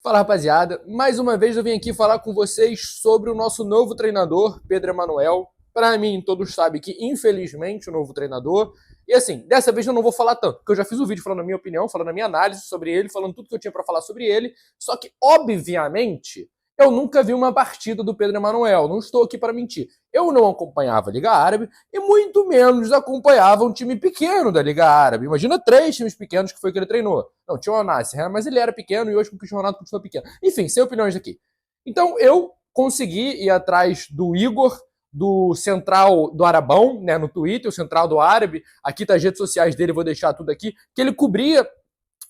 Fala, rapaziada. Mais uma vez eu vim aqui falar com vocês sobre o nosso novo treinador, Pedro Emanuel. Para mim, todos sabem que, infelizmente, o novo treinador. E assim, dessa vez eu não vou falar tanto, porque eu já fiz um vídeo falando a minha opinião, falando a minha análise sobre ele, falando tudo que eu tinha para falar sobre ele. Só que, obviamente, eu nunca vi uma partida do Pedro Emanuel. Não estou aqui para mentir. Eu não acompanhava a Liga Árabe e muito menos acompanhava um time pequeno da Liga Árabe. Imagina 3 times pequenos que foi que ele treinou. Não, tinha o Al-Nassr, mas ele era pequeno e hoje o Cristiano Ronaldo continua pequeno. Enfim, sem opiniões aqui. Então eu consegui ir atrás do Igor, do Central do Arabão, né, no Twitter, o Central do Árabe. Aqui tá as redes sociais dele, vou deixar tudo aqui. Que ele cobria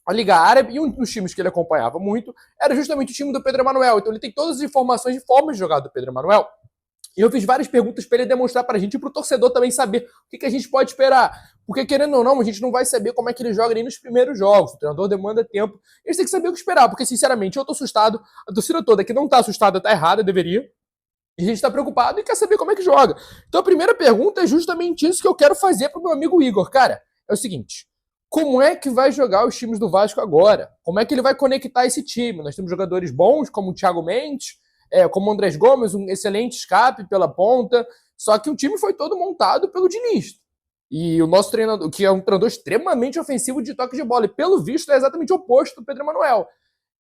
a Liga Árabe e um dos times que ele acompanhava muito era justamente o time do Pedro Emanuel. Então ele tem todas as informações de formas de jogar do Pedro Emanuel. E eu fiz várias perguntas para ele demonstrar para a gente e para o torcedor também saber o que a gente pode esperar. Porque, querendo ou não, a gente não vai saber como é que ele joga nem nos primeiros jogos. O treinador demanda tempo. Eles têm que saber o que esperar. Porque, sinceramente, eu tô assustado. A torcida toda que não tá assustada tá errada, deveria. E a gente tá preocupado e quer saber como é que joga. Então, a primeira pergunta é justamente isso que eu quero fazer pro meu amigo Igor. Cara, é o seguinte. Como é que vai jogar os times do Vasco agora? Como é que ele vai conectar esse time? Nós temos jogadores bons, como o Thiago Mendes, como o Andrés Gomes, um excelente escape pela ponta. Só que o time foi todo montado pelo Diniz. E o nosso treinador, que é um treinador extremamente ofensivo de toque de bola, e pelo visto é exatamente o oposto do Pedro Emanuel.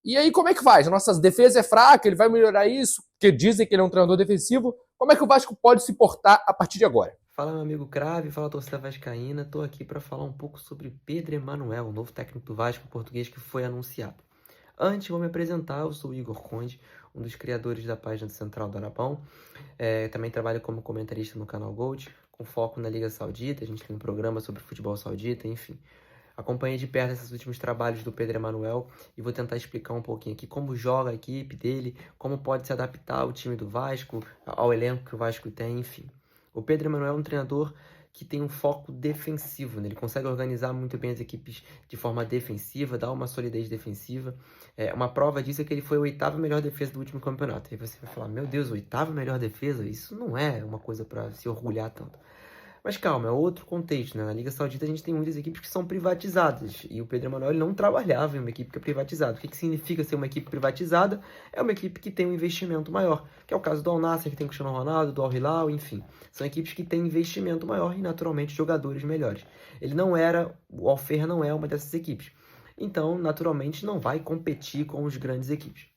E aí, como é que faz? A nossa defesa é fraca, ele vai melhorar isso, porque dizem que ele é um treinador defensivo. Como é que o Vasco pode se portar a partir de agora? Fala, meu amigo Crave, fala torcida vascaína. Tô aqui para falar um pouco sobre Pedro Emanuel, o novo técnico do Vasco português que foi anunciado. Antes, vou me apresentar. Eu sou o Igor Conde, um dos criadores da página do Central do Arabão. Também trabalho como comentarista no canal Gold, com foco na Liga Saudita. A gente tem um programa sobre futebol saudita, enfim. Acompanhei de perto esses últimos trabalhos do Pedro Emanuel e vou tentar explicar um pouquinho aqui como joga a equipe dele, como pode se adaptar ao time do Vasco, ao elenco que o Vasco tem, enfim. O Pedro Emanuel é um treinador que tem um foco defensivo, né? Ele consegue organizar muito bem as equipes de forma defensiva, dar uma solidez defensiva. Uma prova disso é que ele foi a oitava melhor defesa do último campeonato. Aí você vai falar, meu Deus, oitava melhor defesa? Isso não é uma coisa para se orgulhar tanto. Mas calma, é outro contexto, né? Na Liga Saudita a gente tem muitas equipes que são privatizadas. E o Pedro Emanuel não trabalhava em uma equipe que é privatizada. O que significa ser uma equipe privatizada? É uma equipe que tem um investimento maior. Que é o caso do Al-Nassr, que tem o Cristiano Ronaldo, do Al-Hilal, enfim. São equipes que têm investimento maior e, naturalmente, jogadores melhores. O Al-Ferra não é uma dessas equipes. Então, naturalmente, não vai competir com as grandes equipes.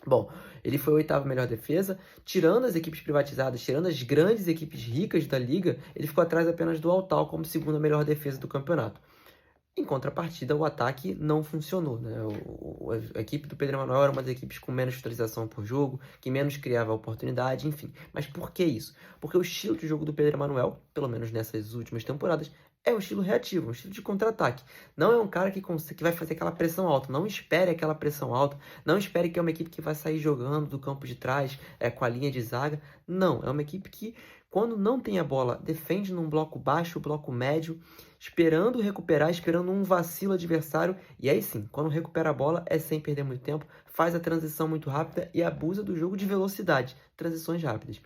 Bom, ele foi a oitava melhor defesa, tirando as equipes privatizadas, tirando as grandes equipes ricas da liga, ele ficou atrás apenas do Al-Hilal como segunda melhor defesa do campeonato. Em contrapartida, o ataque não funcionou, né? A equipe do Pedro Emanuel era uma das equipes com menos finalização por jogo, que menos criava oportunidade, enfim. Mas por que isso? Porque o estilo de jogo do Pedro Emanuel, pelo menos nessas últimas temporadas, é um estilo reativo, um estilo de contra-ataque. Não é um cara que vai fazer aquela pressão alta. Não espere aquela pressão alta. Não espere que é uma equipe que vai sair jogando do campo de trás, com a linha de zaga. Não, é uma equipe que, quando não tem a bola, defende num bloco baixo, bloco médio, esperando recuperar, esperando um vacilo adversário. E aí sim, quando recupera a bola, é sem perder muito tempo, faz a transição muito rápida e abusa do jogo de velocidade, transições rápidas.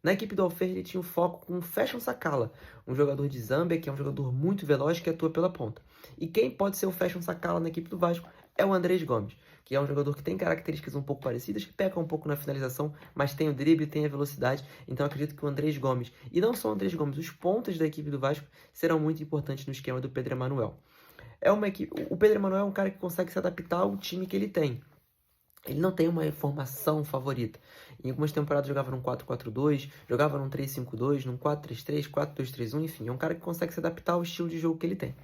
Na equipe do Alfer, ele tinha um foco com o Fashion Sakala, um jogador de Zâmbia, que é um jogador muito veloz que atua pela ponta. E quem pode ser o Fashion Sakala na equipe do Vasco é o Andrés Gomes, que é um jogador que tem características um pouco parecidas, que peca um pouco na finalização, mas tem o drible, tem a velocidade. Então acredito que o Andrés Gomes, e não só o Andrés Gomes, os pontas da equipe do Vasco serão muito importantes no esquema do Pedro Emanuel. O Pedro Emanuel é um cara que consegue se adaptar ao time que ele tem. Ele não tem uma formação favorita. Em algumas temporadas jogava num 4-4-2, jogava num 3-5-2, num 4-3-3, 4-2-3-1, enfim. É um cara que consegue se adaptar ao estilo de jogo que ele tem.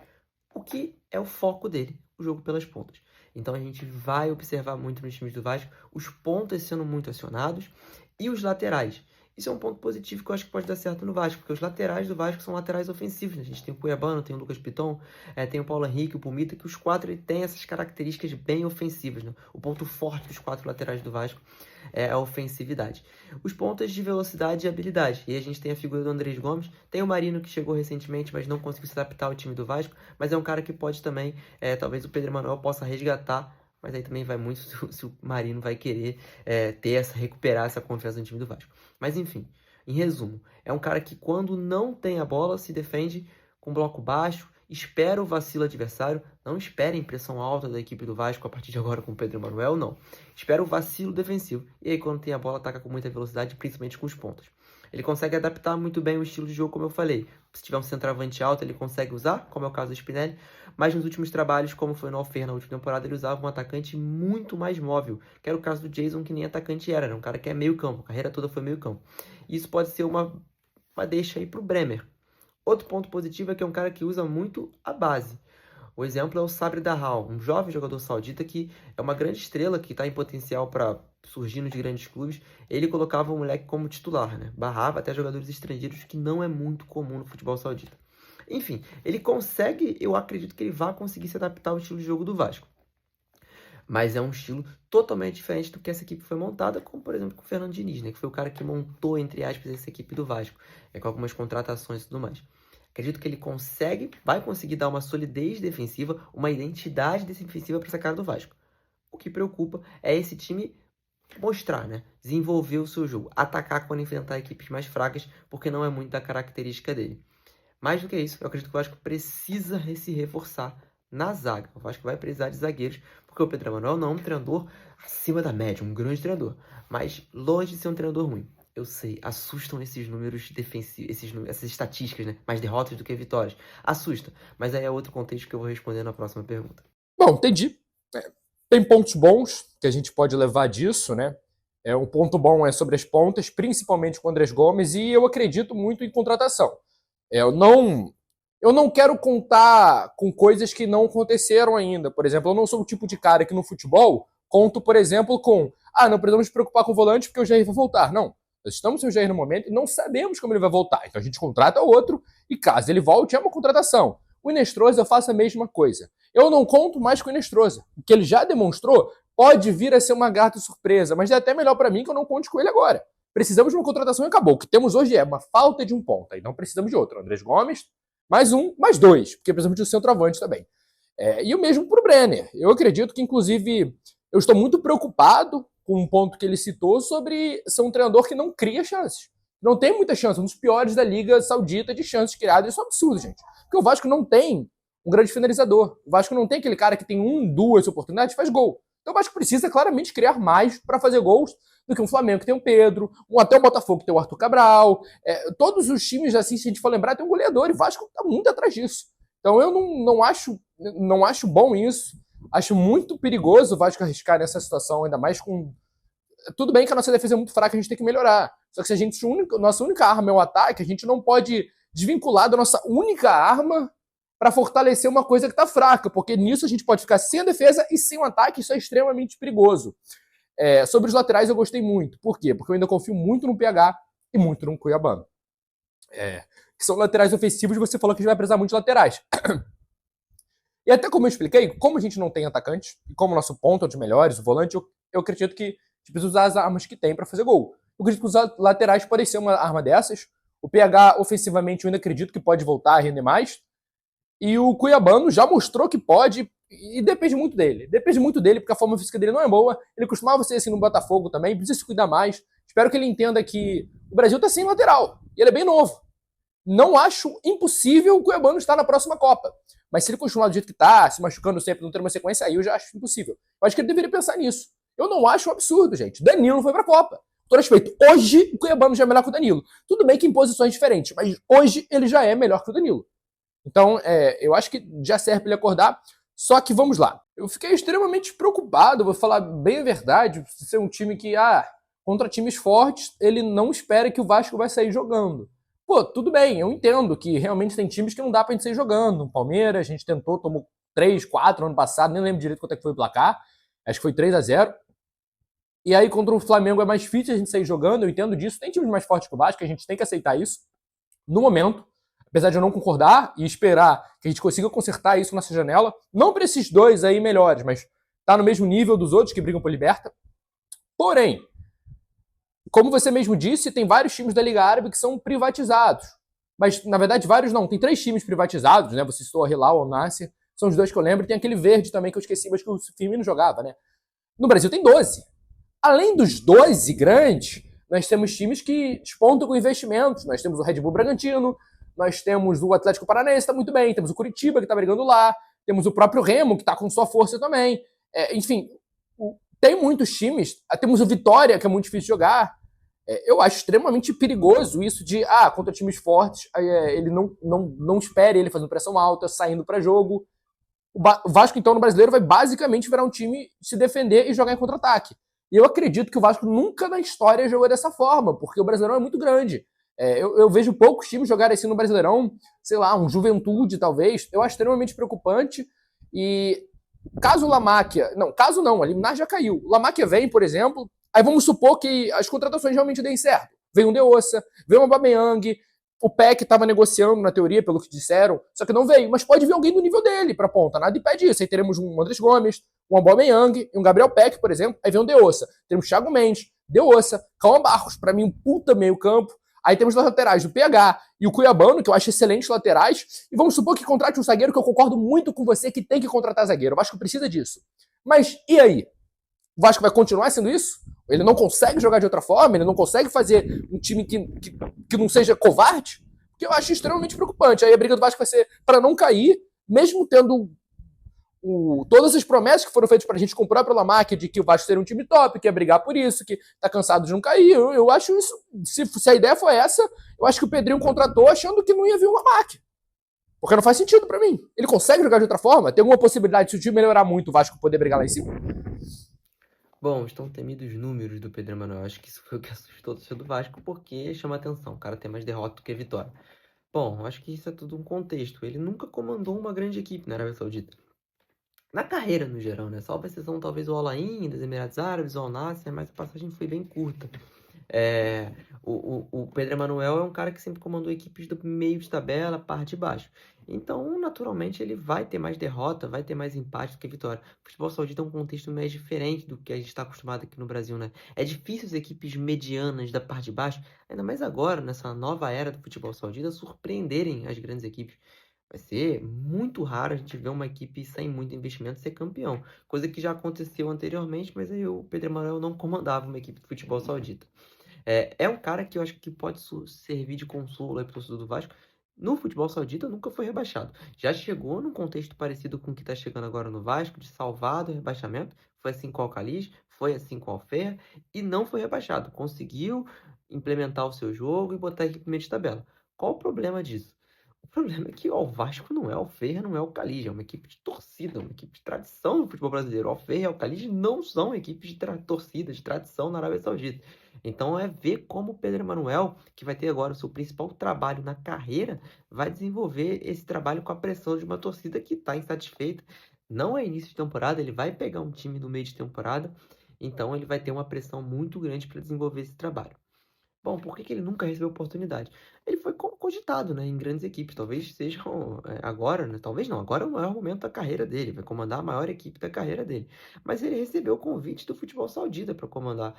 O que é o foco dele, o jogo pelas pontas. Então a gente vai observar muito nos times do Vasco os pontas sendo muito acionados e os laterais. Isso é um ponto positivo que eu acho que pode dar certo no Vasco, porque os laterais do Vasco são laterais ofensivos, né? A gente tem o Cuiabano, tem o Lucas Piton, tem o Paulo Henrique, o Pumita, que os quatro têm essas características bem ofensivas, né? O ponto forte dos quatro laterais do Vasco é a ofensividade. Os pontos de velocidade e habilidade. E a gente tem a figura do Andrés Gomes, tem o Marino que chegou recentemente, mas não conseguiu se adaptar ao time do Vasco, mas é um cara que pode também, talvez o Pedro Emanuel possa resgatar, mas aí também vai muito se o Marino vai querer recuperar essa confiança no time do Vasco. Mas enfim, em resumo, é um cara que quando não tem a bola se defende com bloco baixo, espera o vacilo adversário, Não esperem pressão alta da equipe do Vasco a partir de agora com o Pedro Emanuel, não. Espera o vacilo defensivo. E aí, quando tem a bola, ataca com muita velocidade, principalmente com os pontas. Ele consegue adaptar muito bem o estilo de jogo, como eu falei. Se tiver um centroavante alto, ele consegue usar, como é o caso do Spinelli. Mas nos últimos trabalhos, como foi no Alfer na última temporada, ele usava um atacante muito mais móvel. Que era o caso do Jason, que nem atacante era. Era um cara que é meio campo. A carreira toda foi meio campo. Isso pode ser uma deixa aí pro Bremer. Outro ponto positivo é que é um cara que usa muito a base. O exemplo é o Sabri Dahal, um jovem jogador saudita que é uma grande estrela, que está em potencial para surgir nos grandes clubes. Ele colocava o moleque como titular, né? Barrava até jogadores estrangeiros, que não é muito comum no futebol saudita. Enfim, ele consegue, eu acredito que ele vai conseguir se adaptar ao estilo de jogo do Vasco. Mas é um estilo totalmente diferente do que essa equipe foi montada, como por exemplo com o Fernando Diniz, né? Que foi o cara que montou, entre aspas, essa equipe do Vasco, com algumas contratações e tudo mais. Acredito que ele vai conseguir dar uma solidez defensiva, uma identidade defensiva para essa cara do Vasco. O que preocupa é esse time mostrar, né? Desenvolver o seu jogo, atacar quando enfrentar equipes mais fracas, porque não é muito da característica dele. Mais do que isso, eu acredito que o Vasco precisa se reforçar na zaga. O Vasco vai precisar de zagueiros, porque o Pedro Emanuel não é um treinador acima da média, um grande treinador, mas longe de ser um treinador ruim. Eu sei, assustam esses números defensivos, essas estatísticas, né? Mais derrotas do que vitórias. Assusta, mas aí é outro contexto que eu vou responder na próxima pergunta. Bom, entendi. Tem pontos bons que a gente pode levar disso, né? Um ponto bom é sobre as pontas, principalmente com o Andrés Gomes, e eu acredito muito em contratação. Eu não quero contar com coisas que não aconteceram ainda. Por exemplo, eu não sou o tipo de cara que no futebol conto, por exemplo, com não precisamos nos preocupar com o volante porque o Jair vai voltar. Não. Nós estamos sem o Jair no momento e não sabemos como ele vai voltar. Então a gente contrata outro e caso ele volte, é uma contratação. O Inestrosa eu faço a mesma coisa. Eu não conto mais com o Inestrosa. O que ele já demonstrou pode vir a ser uma grata surpresa, mas é até melhor para mim que eu não conte com ele agora. Precisamos de uma contratação e acabou. O que temos hoje é uma falta de um ponta e não precisamos de outro. Andrés Gomes, mais um, mais dois, porque precisamos de um centroavante também. E o mesmo para o Brenner. Eu acredito que, inclusive, eu estou muito preocupado com um ponto que ele citou sobre ser um treinador que não cria chances. Não tem muita chance, um dos piores da Liga Saudita de chances criadas. Isso é um absurdo, gente. Porque o Vasco não tem um grande finalizador. O Vasco não tem aquele cara que tem duas oportunidades e faz gol. Então o Vasco precisa claramente criar mais para fazer gols do que um Flamengo que tem o Pedro, até o Botafogo que tem o Arthur Cabral. Todos os times, assim, se a gente for lembrar, tem um goleador e o Vasco está muito atrás disso. Então eu não acho bom isso. Acho muito perigoso o Vasco arriscar nessa situação, ainda mais com... Tudo bem que a nossa defesa é muito fraca, a gente tem que melhorar. Só que se nossa única arma é o ataque, a gente não pode desvincular da nossa única arma para fortalecer uma coisa que está fraca, porque nisso a gente pode ficar sem a defesa e sem o ataque, isso é extremamente perigoso. Sobre os laterais eu gostei muito. Por quê? Porque eu ainda confio muito no PH e muito no Cuiabano. Que são laterais ofensivos, você falou que a gente vai precisar muito de laterais. E até como eu expliquei, como a gente não tem atacante, e como o nosso ponto é um dos melhores, o volante, eu acredito que a gente precisa usar as armas que tem para fazer gol. Eu acredito que os laterais podem ser uma arma dessas. O PH, ofensivamente, eu ainda acredito que pode voltar a render mais. E o Cuiabano já mostrou que pode, e depende muito dele. Depende muito dele, porque a forma física dele não é boa. Ele costumava ser assim no Botafogo também, precisa se cuidar mais. Espero que ele entenda que o Brasil tá sem lateral, e ele é bem novo. Não acho impossível o Cuiabano estar na próxima Copa. Mas se ele continuar do jeito que tá, se machucando sempre, não ter uma sequência, aí eu já acho impossível. Eu acho que ele deveria pensar nisso. Eu não acho um absurdo, gente. Danilo foi pra Copa. Com todo respeito, hoje o Cuiabano já é melhor que o Danilo. Tudo bem que em posições diferentes, mas hoje ele já é melhor que o Danilo. Então, eu acho que já serve para ele acordar. Só que vamos lá. Eu fiquei extremamente preocupado, vou falar bem a verdade, ser um time que, contra times fortes, ele não espera que o Vasco vai sair jogando. Pô, tudo bem, eu entendo que realmente tem times que não dá pra gente sair jogando. O Palmeiras, a gente tentou, tomou 3, 4 ano passado, nem lembro direito quanto é que foi o placar. Acho que foi 3-0. E aí contra o Flamengo é mais difícil a gente sair jogando, eu entendo disso. Tem times mais fortes que o Vasco, a gente tem que aceitar isso. No momento, apesar de eu não concordar e esperar que a gente consiga consertar isso nessa janela, não para esses dois aí melhores, mas tá no mesmo nível dos outros que brigam por Liberta. Porém, como você mesmo disse, tem vários times da Liga Árabe que são privatizados. Mas, na verdade, vários não. Tem 3 times privatizados, né? Você citou o Hilal, o Nasser. São os 2 que eu lembro. Tem aquele verde também que eu esqueci, mas que o Firmino jogava, né? No Brasil tem 12. Além dos 12 grandes, nós temos times que despontam com investimentos. Nós temos o Red Bull Bragantino, nós temos o Atlético Paranaense, está muito bem. Temos o Curitiba, que está brigando lá. Temos o próprio Remo, que está com sua força também. Enfim, tem muitos times. Temos o Vitória, que é muito difícil de jogar. Eu acho extremamente perigoso isso de, contra times fortes, ele não espere ele fazendo pressão alta, saindo para jogo. O Vasco, então, no Brasileiro, vai basicamente virar um time se defender e jogar em contra-ataque. E eu acredito que o Vasco nunca na história jogou dessa forma, porque o Brasileirão é muito grande. Eu vejo poucos times jogarem assim no Brasileirão, sei lá, um Juventude, talvez. Eu acho extremamente preocupante. E caso o Lamáquia... Não, caso não, a Liminar já caiu. O Lamáquia vem, por exemplo, aí vamos supor que as contratações realmente deem certo. Vem um De Ossa, vem um Aubameyang, o PEC estava negociando, na teoria, pelo que disseram, só que não veio. Mas pode vir alguém do nível dele para ponta. Nada impede isso. Aí teremos um Andrés Gomes, um Aubameyang e um Gabriel Peck, por exemplo. Aí vem um De Ossa. Teremos Thiago Mendes, De Ossa, Cauã Barros, para mim um puta meio campo. Aí temos os laterais, o PH e o Cuiabano, que eu acho excelentes laterais. E vamos supor que contrate um zagueiro, que eu concordo muito com você, que tem que contratar zagueiro. O Vasco precisa disso. Mas e aí? O Vasco vai continuar sendo isso? Ele não consegue jogar de outra forma? Ele não consegue fazer um time que não seja covarde? Porque eu acho extremamente preocupante. Aí a briga do Vasco vai ser para não cair, mesmo tendo todas as promessas que foram feitas pra gente com o próprio Lamarck, de que o Vasco seria um time top, que ia brigar por isso, que tá cansado de não cair. Eu acho isso, se a ideia foi essa, eu acho que o Pedrinho contratou achando que não ia vir o Lamarck. Porque não faz sentido pra mim. Ele consegue jogar de outra forma? Tem alguma possibilidade, se o time melhorar muito, o Vasco poder brigar lá em cima? Bom, estão temidos números do Pedro Emanuel. Acho que isso foi o que assustou o torcedor do Vasco, porque chama atenção. O cara tem mais derrota do que vitória. Bom, acho que isso é tudo um contexto. Ele nunca comandou uma grande equipe na Arábia Saudita. Na carreira, no geral, né? Salvo exceção, talvez, o Al Ain, das Emirados Árabes, o Al Nassr, mas a passagem foi bem curta. O Pedro Emanuel é um cara que sempre comandou equipes do meio de tabela, parte de baixo. Então, naturalmente, ele vai ter mais derrota, vai ter mais empate do que vitória. O futebol saudita é um contexto mais diferente do que a gente está acostumado aqui no Brasil, né? É difícil as equipes medianas da parte de baixo, ainda mais agora, nessa nova era do futebol saudita, surpreenderem as grandes equipes. Vai ser muito raro a gente ver uma equipe sem muito investimento ser campeão. Coisa que já aconteceu anteriormente, mas aí o Pedro Emanuel não comandava uma equipe de futebol saudita. É um cara que eu acho que pode servir de consolo para o torcedor do Vasco. No futebol saudita nunca foi rebaixado. Já chegou num contexto parecido com o que está chegando agora no Vasco, de salvar do rebaixamento. Foi assim com o Alcalis, foi assim com o Alfer, e não foi rebaixado. Conseguiu implementar o seu jogo e botar a equipe no meio de tabela. Qual o problema disso? O problema é que o Vasco não é o Alfer, não é o Alcalis, é uma equipe de torcida, uma equipe de tradição no futebol brasileiro. O Alfer e o Alcalis não são equipes de torcida, de tradição na Arábia Saudita. Então é ver como o Pedro Emanuel, que vai ter agora o seu principal trabalho na carreira, vai desenvolver esse trabalho com a pressão de uma torcida que está insatisfeita. Não é início de temporada, ele vai pegar um time no meio de temporada, então ele vai ter uma pressão muito grande para desenvolver esse trabalho. Bom, por que ele nunca recebeu oportunidade? Ele foi cogitado, né, em grandes equipes. Talvez sejam agora, né? Talvez não. Agora é o maior momento da carreira dele. Vai comandar a maior equipe da carreira dele. Mas ele recebeu o convite do futebol saudita para comandar.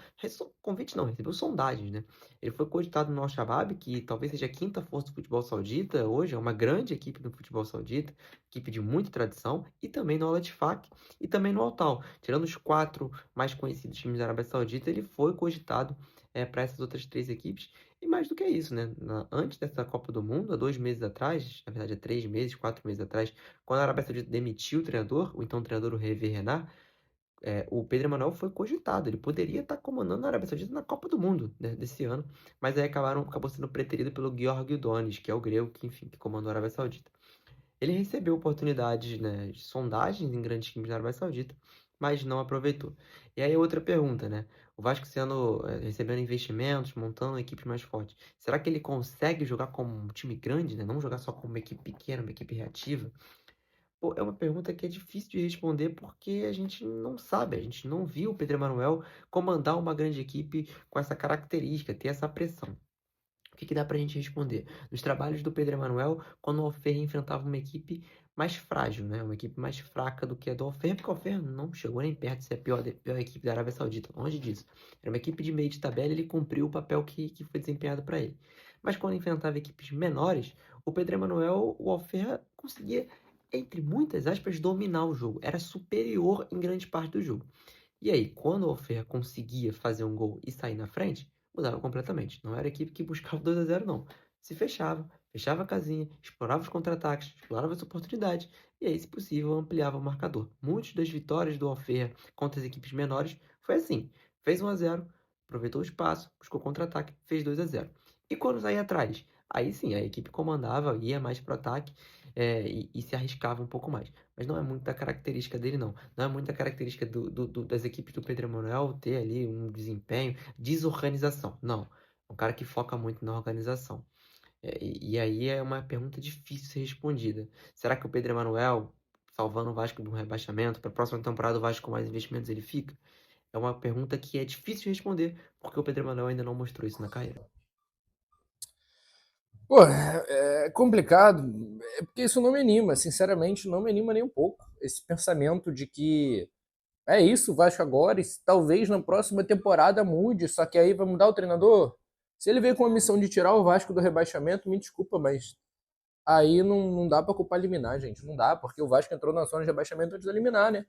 Convite não, recebeu sondagens, né? Ele foi cogitado no Al-Shabaab, que talvez seja a quinta força do futebol saudita hoje. É uma grande equipe do futebol saudita, equipe de muita tradição. E também no Al-Ettifaq e também no Al-Tal. Tirando os 4 mais conhecidos times da Arábia Saudita, ele foi cogitado para essas outras 3 equipes. E mais do que isso, né? Antes dessa Copa do Mundo, há 2 meses atrás, na verdade há 3 meses, 4 meses atrás, quando a Arábia Saudita demitiu o treinador, o então treinador, o Hervé Renard, o Pedro Emanuel foi cogitado. Ele poderia estar comandando a Arábia Saudita na Copa do Mundo, né, desse ano, mas aí acabou sendo preterido pelo Georg Donis, que é o grego que, enfim, que comandou a Arábia Saudita. Ele recebeu oportunidades, né, de sondagens em grandes times da Arábia Saudita, mas não aproveitou. E aí outra pergunta, né? O Vasco recebendo investimentos, montando equipes mais fortes. Será que ele consegue jogar como um time grande, né? Não jogar só como uma equipe pequena, uma equipe reativa? Pô, é uma pergunta que é difícil de responder porque a gente não sabe, a gente não viu o Pedro Emanuel comandar uma grande equipe com essa característica, ter essa pressão. O que dá pra gente responder? Nos trabalhos do Pedro Emanuel, quando o Alfer enfrentava uma equipe mais frágil, né? Uma equipe mais fraca do que a do Alfer, porque o Alfer não chegou nem perto de ser a pior equipe da Arábia Saudita, longe disso. Era uma equipe de meio de tabela e ele cumpriu o papel que foi desempenhado para ele. Mas quando enfrentava equipes menores, o Pedro Emanuel, o Alfer conseguia, entre muitas aspas, dominar o jogo. Era superior em grande parte do jogo. E aí, quando o Alfer conseguia fazer um gol e sair na frente, mudava completamente. Não era a equipe que buscava 2-0 não. se fechava a casinha, explorava os contra-ataques, explorava as oportunidades, e aí, se possível, ampliava o marcador. Muitas das vitórias do Alferra contra as equipes menores foi assim: fez 1-0, aproveitou o espaço, buscou contra-ataque, fez 2-0. E quando saía atrás? Aí sim, a equipe comandava, ia mais para o ataque e se arriscava um pouco mais. Mas não é muito da característica dele, não. Não é muito da característica das equipes do Pedro Emanuel ter ali um desempenho, desorganização. Não. É um cara que foca muito na organização. E aí é uma pergunta difícil de ser respondida. Será que o Pedro Emanuel, salvando o Vasco do rebaixamento, para a próxima temporada o Vasco com mais investimentos ele fica? É uma pergunta que é difícil de responder, porque o Pedro Emanuel ainda não mostrou isso na carreira. Pô, é complicado, porque isso não me anima, sinceramente, não me anima nem um pouco. Esse pensamento de que é isso, o Vasco agora, e talvez na próxima temporada mude, só que aí vai mudar o treinador. Se ele veio com a missão de tirar o Vasco do rebaixamento, me desculpa, mas aí não dá pra culpar eliminar, gente. Não dá, porque o Vasco entrou na zona de rebaixamento antes de eliminar, né?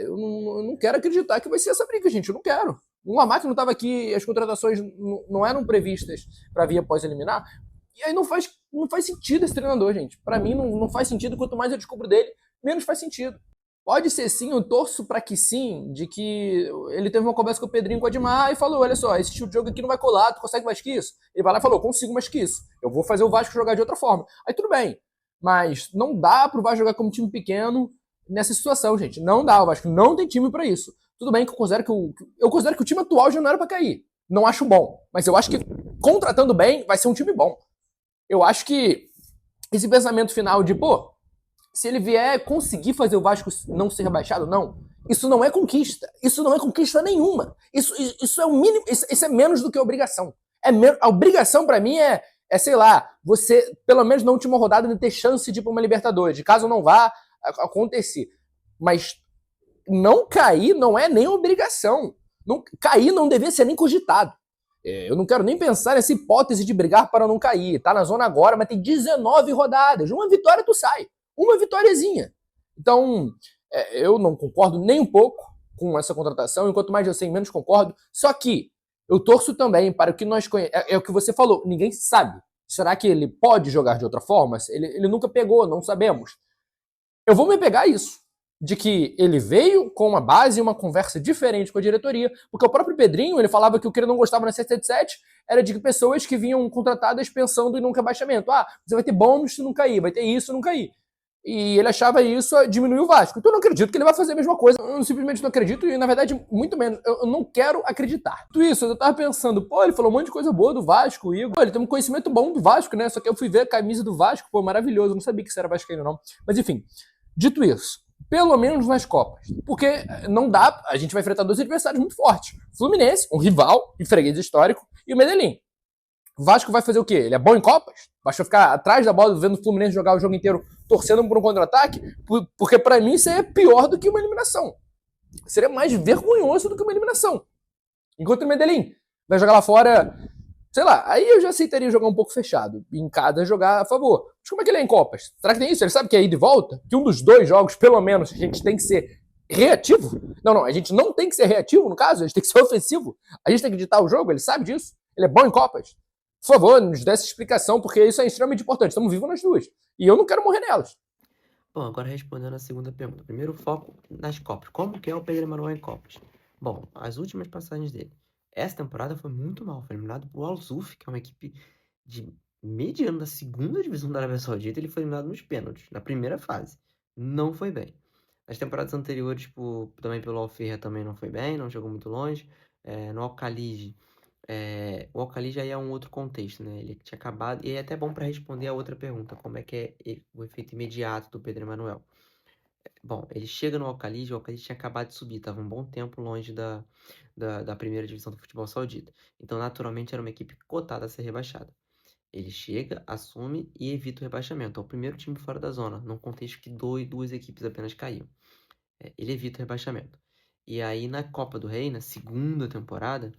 Eu não quero acreditar que vai ser essa briga, gente. Eu não quero. O Lamarck não estava aqui, as contratações não eram previstas para vir após eliminar. E aí não faz sentido esse treinador, gente. Para mim não faz sentido. Quanto mais eu descubro dele, menos faz sentido. Pode ser sim, eu torço para que sim, de que ele teve uma conversa com o Pedrinho com o Admar e falou: olha só, esse estilo de jogo aqui não vai colar, tu consegue mais que isso? Ele vai lá e falou: consigo mais que isso. Eu vou fazer o Vasco jogar de outra forma. Aí tudo bem. Mas não dá pro Vasco jogar como time pequeno nessa situação, gente. Não dá, o Vasco não tem time para isso. Tudo bem que eu considero que o time atual já não era para cair. Não acho bom, mas eu acho que contratando bem vai ser um time bom. Eu acho que esse pensamento final de, pô, se ele vier conseguir fazer o Vasco não ser rebaixado, não. Isso não é conquista. Isso não é conquista nenhuma. Isso é o mínimo. Isso é menos do que obrigação. A obrigação para mim sei lá, você pelo menos na última rodada ter chance de ir para uma Libertadores. Caso não vá acontecer. Mas não cair não é nem obrigação. Não, cair não devia ser nem cogitado. Eu não quero nem pensar nessa hipótese de brigar para não cair. Tá na zona agora, mas tem 19 rodadas. Uma vitória tu sai. Uma vitóriazinha. Então, eu não concordo nem um pouco com essa contratação. Enquanto mais eu sei, menos concordo. Só que eu torço também para o que nós conhecemos. É o que você falou, ninguém sabe. Será que ele pode jogar de outra forma? Ele nunca pegou, não sabemos. Eu vou me pegar isso de que ele veio com uma base e uma conversa diferente com a diretoria, porque o próprio Pedrinho, ele falava que o que ele não gostava na 777 era de pessoas que vinham contratadas pensando em um rebaixamento. Ah, você vai ter bônus se não cair, vai ter isso se não cair. E ele achava isso diminuir o Vasco. Então eu não acredito que ele vai fazer a mesma coisa. Eu simplesmente não acredito e, na verdade, muito menos. Eu não quero acreditar. Tudo isso, eu tava pensando, pô, ele falou um monte de coisa boa do Vasco, o Igor. Pô, ele tem um conhecimento bom do Vasco, né? Só que eu fui ver a camisa do Vasco, pô, maravilhoso. Eu não sabia que isso era vascaíno, não. Mas enfim, dito isso, pelo menos nas Copas. Porque não dá, a gente vai enfrentar dois adversários muito fortes. Fluminense, um rival e freguês histórico, e o Medellín. O Vasco vai fazer o quê? Ele é bom em Copas? O Vasco vai ficar atrás da bola vendo o Fluminense jogar o jogo inteiro torcendo por um contra-ataque? Porque para mim isso é pior do que uma eliminação. Seria mais vergonhoso do que uma eliminação. Enquanto o Medellín vai jogar lá fora, sei lá, aí eu já aceitaria jogar um pouco fechado. Em cada jogar a favor. Mas como é que ele é em Copas? Será que tem isso? Ele sabe que é ida e volta? Que um dos dois jogos, pelo menos, a gente tem que ser reativo? Não, a gente não tem que ser reativo, no caso, a gente tem que ser ofensivo. A gente tem que ditar o jogo, ele sabe disso. Ele é bom em Copas. Por favor, nos dê essa explicação, porque isso é extremamente importante. Estamos vivos nas duas. E eu não quero morrer nelas. Bom, agora respondendo a segunda pergunta. Primeiro foco nas Copas. Como que é o Pedro Emanuel em Copas? Bom, as últimas passagens dele. Essa temporada foi muito mal. Foi eliminado por Al-Zuf, que é uma equipe de mediano da segunda divisão da Arábia Saudita. Ele foi eliminado nos pênaltis, na primeira fase. Não foi bem. Nas temporadas anteriores, também pelo Al-Ferra, também não foi bem, não chegou muito longe. No Al-Khalij, o Al-Khalij já é um outro contexto, né? Ele tinha acabado, e é até bom para responder a outra pergunta, como é que é o efeito imediato do Pedro Emanuel. Bom, ele chega no Al-Khalij, o Al-Khalij tinha acabado de subir, estava um bom tempo longe da primeira divisão do futebol saudita. Então, naturalmente, era uma equipe cotada a ser rebaixada. Ele chega, assume e evita o rebaixamento. É o primeiro time fora da zona, num contexto que duas equipes apenas caíam. Ele evita o rebaixamento. E aí, na Copa do Rei, na segunda temporada,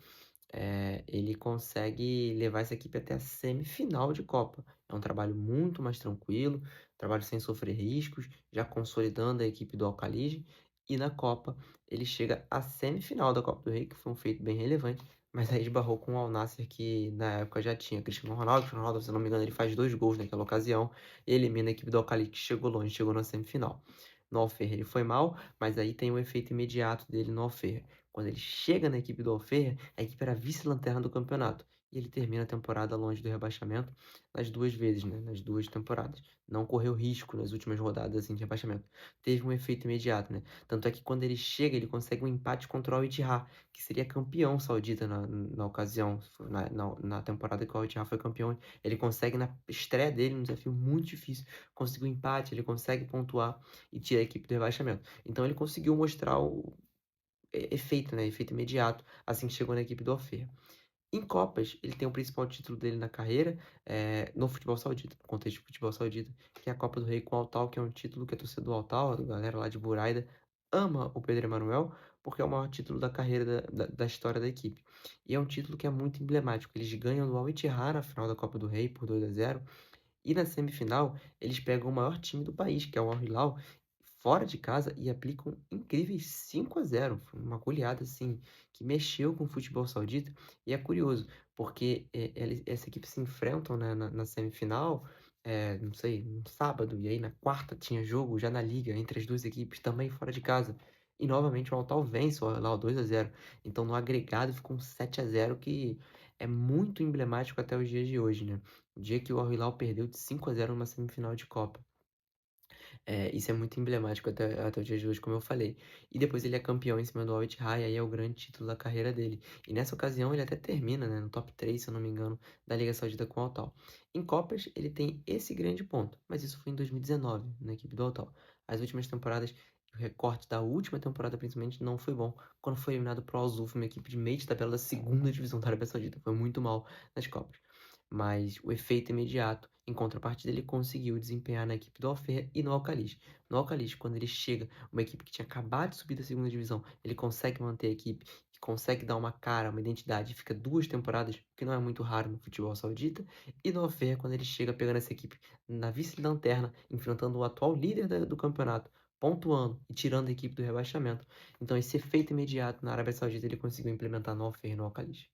ele consegue levar essa equipe até a semifinal de Copa. É um trabalho muito mais tranquilo, trabalho sem sofrer riscos, já consolidando a equipe do Al-Khalij. E na Copa, ele chega à semifinal da Copa do Rei, que foi um feito bem relevante, mas aí esbarrou com o Al Nassr, que na época já tinha Cristiano Ronaldo. Cristiano Ronaldo, se não me engano, ele faz 2 gols naquela ocasião, e elimina a equipe do Al-Khaliq, que chegou longe, chegou na semifinal. No Al-Fehd ele foi mal, mas aí tem o efeito imediato dele no Al-Fehd. Quando ele chega na equipe do Al-Fehd, a equipe era vice-lanterna do campeonato. E ele termina a temporada longe do rebaixamento nas 2 vezes, né? Nas 2 temporadas. Não correu risco nas últimas rodadas assim, de rebaixamento. Teve um efeito imediato, né? Tanto é que quando ele chega, ele consegue um empate contra o Al-Ittihad, que seria campeão saudita na ocasião, na temporada que o Al-Ittihad foi campeão. Ele consegue, na estreia dele, um desafio muito difícil, conseguir um empate, ele consegue pontuar e tira a equipe do rebaixamento. Então ele conseguiu mostrar o efeito, né? Efeito imediato, assim que chegou na equipe do Al-Fehd. Em Copas, ele tem o principal título dele na carreira, no futebol saudita, no contexto de futebol saudita, que é a Copa do Rei com o Al-Tal, que é um título que a torcida do Al-Tal, a galera lá de Buraida, ama o Pedro Emanuel, porque é o maior título da carreira da história da equipe. E é um título que é muito emblemático. Eles ganham do Al-Ittihad na final da Copa do Rei por 2-0, e na semifinal eles pegam o maior time do país, que é o Al-Hilal, fora de casa, e aplicam incríveis 5-0. Foi uma goleada assim que mexeu com o futebol saudita. E é curioso, porque essa equipe se enfrentam, né, na semifinal, não sei, no sábado, e aí na quarta tinha jogo já na liga entre as duas equipes, também fora de casa. E novamente o Al-Tal vence o Al-Hilal 2-0. Então no agregado ficou um 7-0 que é muito emblemático até os dias de hoje, né? O dia que o Al-Hilal perdeu de 5-0 numa semifinal de Copa. Isso é muito emblemático até o dia de hoje, como eu falei. E depois ele é campeão em cima do Al-Ittihad, e aí é o grande título da carreira dele. E nessa ocasião ele até termina, né, no top 3, se eu não me engano, da Liga Saudita com o Al-Tal. Em Copas ele tem esse grande ponto, mas isso foi em 2019, na equipe do Al-Tal. As últimas temporadas, o recorte da última temporada principalmente não foi bom, quando foi eliminado pro Al-Zulf, uma equipe de meio de tabela da segunda divisão da Arábia Saudita. Foi muito mal nas Copas. Mas o efeito imediato, em contrapartida, ele conseguiu desempenhar na equipe do Al-Fehd e no Al-Khaliq. No Al-Khaliq, quando ele chega, uma equipe que tinha acabado de subir da segunda divisão, ele consegue manter a equipe, consegue dar uma cara, uma identidade, fica 2 temporadas, o que não é muito raro no futebol saudita. E no Al-Fehd, quando ele chega pegando essa equipe na vice-lanterna, enfrentando o atual líder do campeonato, pontuando e tirando a equipe do rebaixamento. Então esse efeito imediato na Arábia Saudita ele conseguiu implementar no Al-Fehd e no Al-Khaliq.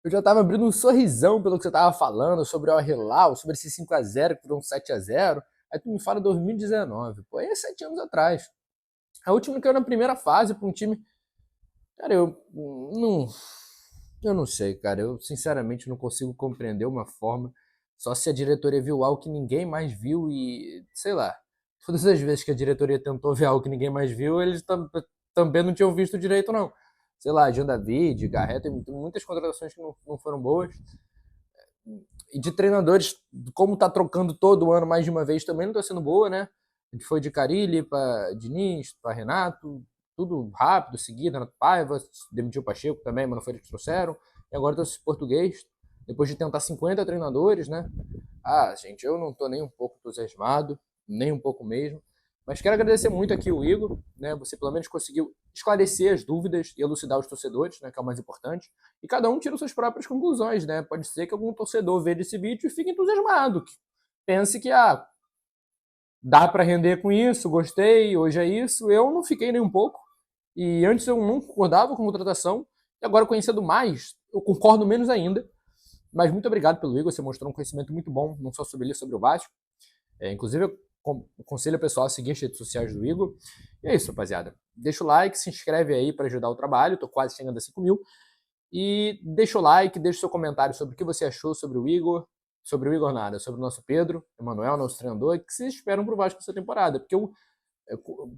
Eu já tava abrindo um sorrisão pelo que você tava falando sobre o Al-Hilal, sobre esse 5-0 que virou um 7-0. Aí tu me fala 2019. Pô, aí é 7 anos atrás. A última que eu na primeira fase pra um time. Cara, eu não sei, cara. Eu sinceramente não consigo compreender uma forma. Só se a diretoria viu algo que ninguém mais viu e. Sei lá. Todas as vezes que a diretoria tentou ver algo que ninguém mais viu, eles também não tinham visto direito, não. Sei lá, Jean David, Garrett, tem muitas contratações que não foram boas. E de treinadores, como tá trocando todo ano mais de uma vez, também não tá sendo boa, né? A gente foi de Carille para Diniz, para Renato, tudo rápido, seguido. Renato Paiva, demitiu o Pacheco também, mas não foi eles que trouxeram. E agora tá esse português, depois de tentar 50 treinadores, né? Ah, gente, eu não tô nem um pouco entusiasmado, nem um pouco mesmo. Mas quero agradecer muito aqui o Igor, né? Você pelo menos conseguiu esclarecer as dúvidas e elucidar os torcedores, né? Que é o mais importante. E cada um tira suas próprias conclusões, né? Pode ser que algum torcedor veja esse vídeo e fique entusiasmado, que pense que dá para render com isso, gostei, hoje é isso. Eu não fiquei nem um pouco. E antes eu não concordava com a contratação, e agora conhecendo mais, eu concordo menos ainda. Mas muito obrigado pelo Igor, você mostrou um conhecimento muito bom, não só sobre ele, sobre o Vasco. Inclusive, eu aconselho o pessoal a seguir as redes sociais do Igor. E é isso, rapaziada. Deixa o like, se inscreve aí para ajudar o trabalho, tô quase chegando a 5 mil. E deixa o like, deixa o seu comentário sobre o que você achou sobre o Igor nada, sobre o nosso Pedro Emanuel, nosso treinador, e que vocês esperam pro Vasco essa temporada. Porque eu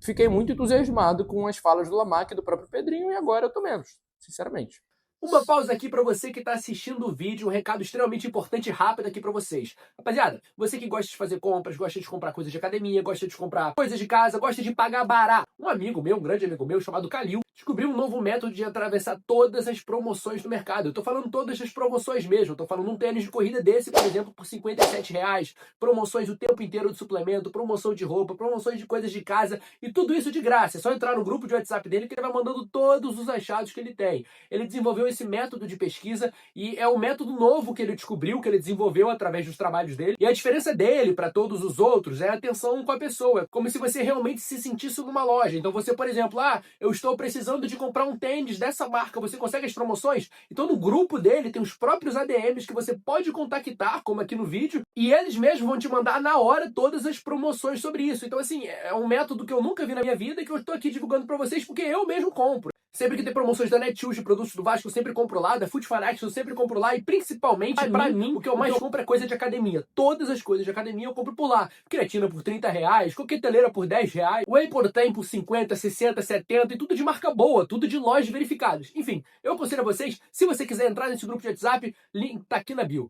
fiquei muito entusiasmado com as falas do Lamac e do próprio Pedrinho, e agora eu tô menos, sinceramente. Uma pausa aqui para você que está assistindo o vídeo, um recado extremamente importante e rápido aqui para vocês. Rapaziada, você que gosta de fazer compras, gosta de comprar coisas de academia, gosta de comprar coisas de casa, gosta de pagar barato. Um amigo meu, um grande amigo meu, chamado Calil, descobri um novo método de atravessar todas as promoções do mercado. Eu tô falando todas as promoções mesmo. Eu tô falando um tênis de corrida desse, por exemplo, por R$ 57, promoções o tempo inteiro de suplemento, promoção de roupa, promoções de coisas de casa e tudo isso de graça. É só entrar no grupo de WhatsApp dele que ele vai mandando todos os achados que ele tem. Ele desenvolveu esse método de pesquisa e é um método novo que ele descobriu, que ele desenvolveu através dos trabalhos dele. E a diferença dele para todos os outros é a atenção com a pessoa. É como se você realmente se sentisse numa loja. Então você, por exemplo, eu estou precisando de comprar um tênis dessa marca, você consegue as promoções? Então no grupo dele tem os próprios ADMs que você pode contactar, como aqui no vídeo, e eles mesmos vão te mandar na hora todas as promoções sobre isso. Então assim, é um método que eu nunca vi na minha vida e que eu estou aqui divulgando para vocês porque eu mesmo compro. Sempre que tem promoções da Netshoes de produtos do Vasco, eu sempre compro lá, da Food Fanatics eu sempre compro lá, e principalmente, pra mim, o que eu mais compro é coisa de academia. Todas as coisas de academia eu compro por lá. Creatina por R$ 30, coqueteleira por R$ 10, Whey Protein por 50, 60, 70, e tudo de marca boa, tudo de lojas verificadas. Enfim, eu aconselho a vocês, se você quiser entrar nesse grupo de WhatsApp, link tá aqui na bio.